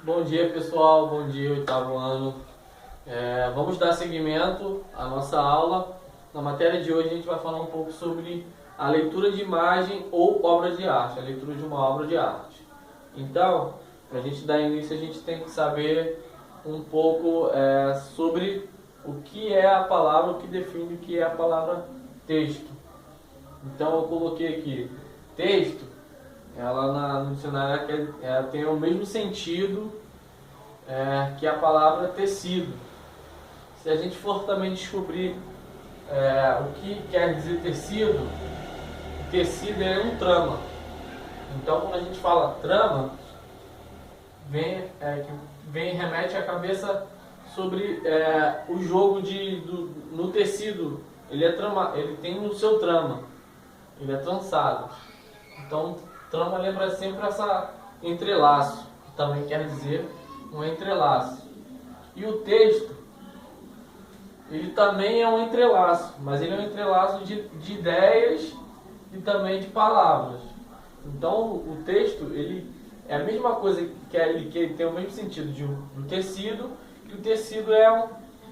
Bom dia, pessoal, bom dia, oitavo ano. Vamos dar seguimento à nossa aula. Na matéria de hoje a gente vai falar um pouco sobre a leitura de imagem ou obra de arte, a leitura de uma obra de arte. Então, para a gente dar início, a gente tem que saber um pouco sobre o que é a palavra, o que define o que é a palavra texto. Então, eu coloquei aqui, texto, ela no dicionário ela tem o mesmo sentido que a palavra tecido. Se a gente for também descobrir o que quer dizer tecido, o tecido é um trama. Então, quando a gente fala trama, remete à cabeça sobre o jogo no tecido. Ele tem o seu trama, ele é trançado. Então, trama lembra sempre essa entrelaço, que também quer dizer um entrelaço. E o texto, ele também é um entrelaço, mas ele é um entrelaço de ideias e também de palavras. Então, o texto, ele é a mesma coisa que ele tem o mesmo sentido do tecido, que o tecido é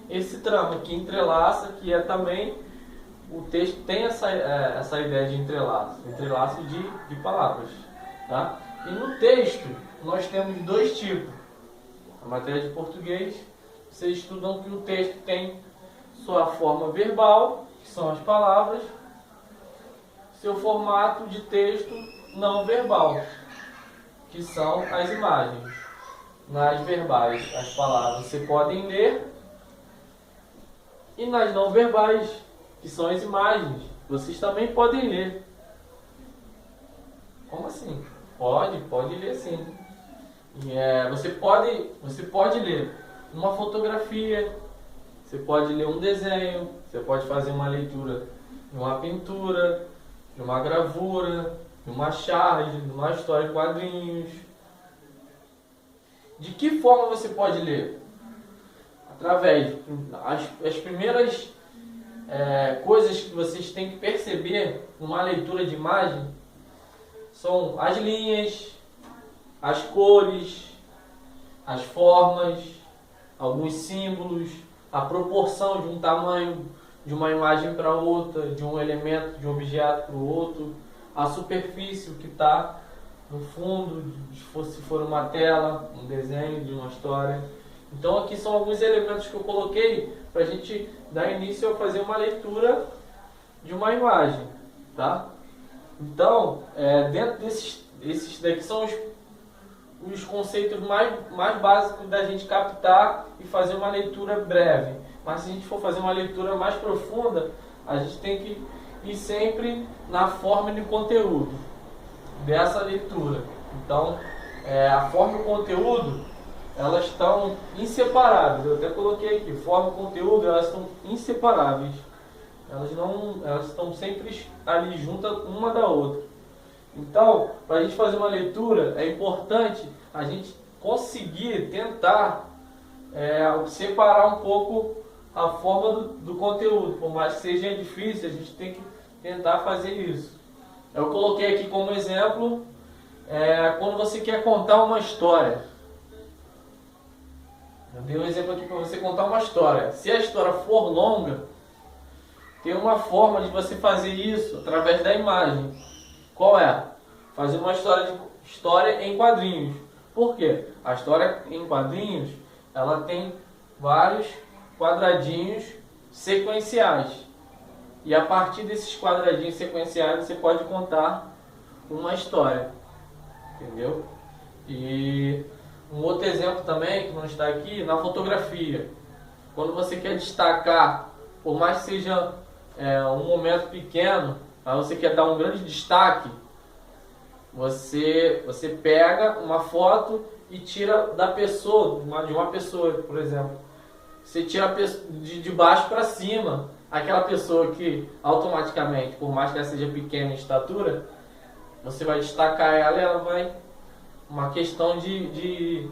esse trama que entrelaça, que é também o texto tem essa ideia de entrelaço de palavras, tá? E no texto nós temos dois tipos. Na matéria de português, vocês estudam que o texto tem sua forma verbal, que são as palavras, seu formato de texto não verbal, que são as imagens. Nas verbais, as palavras você podem ler, e nas não verbais, que são as imagens, vocês também podem ler. Como assim? Pode ler sim. Você pode ler uma fotografia, você pode ler um desenho, você pode fazer uma leitura de uma pintura, de uma gravura, de uma charge, de uma história em quadrinhos. De que forma você pode ler? Através as primeiras coisas que vocês têm que perceber numa leitura de imagem são as linhas, as cores, as formas, alguns símbolos, a proporção de um tamanho de uma imagem para outra, de um elemento, de um objeto para o outro, a superfície, o que está no fundo, se for uma tela, um desenho de uma história. Então aqui são alguns elementos que eu coloquei para a gente dar início a fazer uma leitura de uma imagem, tá? Então, dentro esses daqui são os conceitos mais básicos da gente captar e fazer uma leitura breve. Mas se a gente for fazer uma leitura mais profunda, a gente tem que ir sempre na forma e no conteúdo dessa leitura. Então, a forma e o conteúdo, elas estão inseparáveis. Eu até coloquei aqui, forma e conteúdo, elas estão inseparáveis. Elas estão sempre ali juntas uma da outra. Então, para a gente fazer uma leitura, é importante a gente conseguir tentar separar um pouco a forma do conteúdo. Por mais que seja difícil, a gente tem que tentar fazer isso. Eu coloquei aqui como exemplo, quando você quer contar uma história. Eu dei um exemplo aqui para você contar uma história. Se a história for longa, tem uma forma de você fazer isso através da imagem. Qual é? Fazer uma história em quadrinhos. Por quê? A história em quadrinhos, ela tem vários quadradinhos sequenciais. E a partir desses quadradinhos sequenciais você pode contar uma história. Entendeu? E um outro exemplo também, que não está aqui, na fotografia. Quando você quer destacar, por mais que seja um momento pequeno, mas você quer dar um grande destaque, você pega uma foto e tira da pessoa, de uma pessoa, por exemplo. Você tira de baixo para cima, aquela pessoa que automaticamente, por mais que ela seja pequena em estatura, você vai destacar ela e ela vai... Uma questão de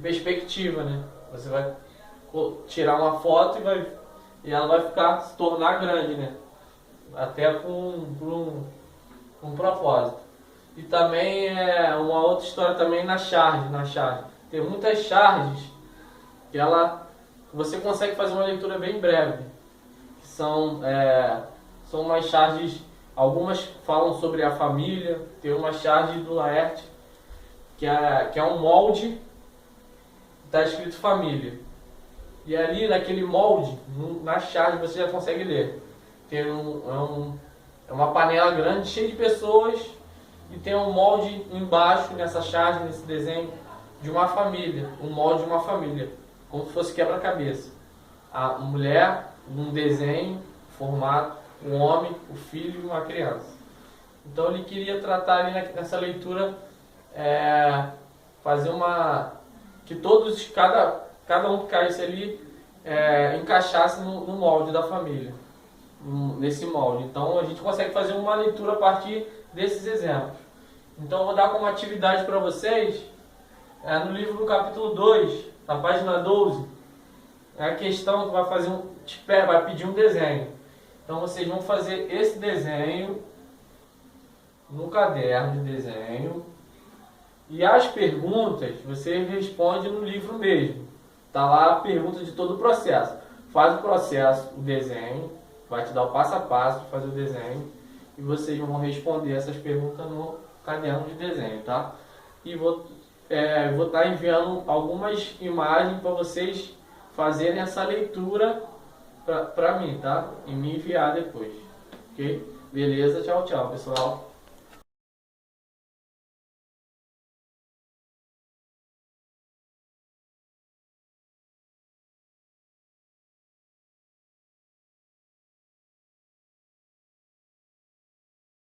perspectiva, né? Você vai tirar uma foto e ela vai se tornar grande, né? Até com um propósito. E também uma outra história também na charge. tem muitas charges que você consegue fazer uma leitura bem breve. Que são umas charges, algumas falam sobre a família, tem uma charge do Laerte, que é um molde, está escrito família. E ali naquele molde, na charge, você já consegue ler. Tem uma panela grande, cheia de pessoas, e tem um molde embaixo, nessa charge, nesse desenho, de uma família. Um molde de uma família, como se fosse quebra-cabeça. A mulher, num desenho, formato, um homem, o filho e uma criança. Então ele queria tratar ali nessa leitura, fazer que todos, cada um que caísse ali, encaixasse no molde da família, nesse molde. Então a gente consegue fazer uma leitura a partir desses exemplos. Então eu vou dar como atividade para vocês, no livro do capítulo 2, na página 12, a questão que vai pedir um desenho. Então vocês vão fazer esse desenho no caderno de desenho, e as perguntas você responde no livro mesmo. Está lá a pergunta de todo o processo. Faz o processo, o desenho, vai te dar o passo a passo de fazer o desenho, e vocês vão responder essas perguntas no caderno de desenho, tá? E vou estar enviando algumas imagens para vocês fazerem essa leitura para mim, tá? E me enviar depois, ok? Beleza? Tchau, tchau, pessoal.